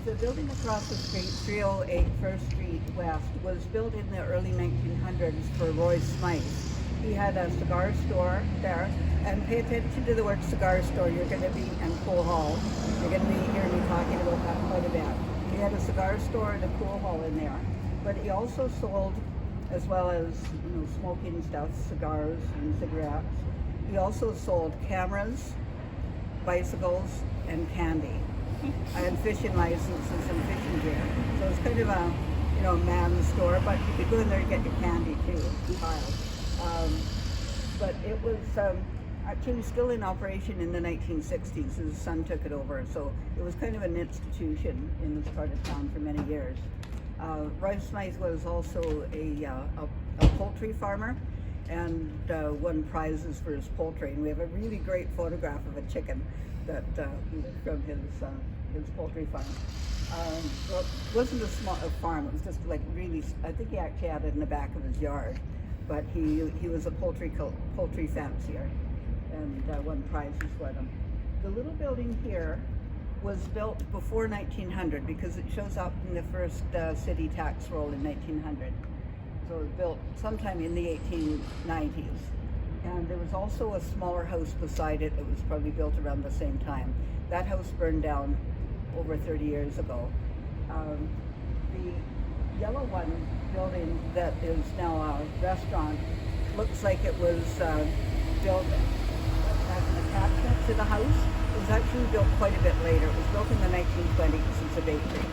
The building across the street, 308 First Street West, was built in the early 1900s for Roy Smythe. He had a cigar store there, and pay attention to the word cigar store. You're going to be in Pool Hall. You're going to be hearing me talking about that quite a bit. He had a cigar store and a pool hall in there, but he also sold, as well as smoking stuff, cigars and cigarettes. He also sold cameras, bicycles, and candy. And fishing licenses and fishing gear. So it's kind of a man's store, but you could go in there and get your candy too, child. But it was actually still in operation in the 1960s. His son took it over, so it was kind of an institution in this part of town for many years. Roy Smythe was also a poultry farmer and won prizes for his poultry. And we have a really great photograph of a chicken that from his poultry farm. Well, it wasn't a small farm. It was just like really. I think he actually had it in the back of his yard, but he was a poultry fancier, and won prizes for them. The little building here was built before 1900 because it shows up in the first city tax roll in 1900. So it was built sometime in the 1890s. And there was also a smaller house beside it that was probably built around the same time. That house burned down over 30 years ago. The yellow one building that is now a restaurant looks like it was built as an attachment to the house. It was actually built quite a bit later. It was built in the 1920s as a bakery.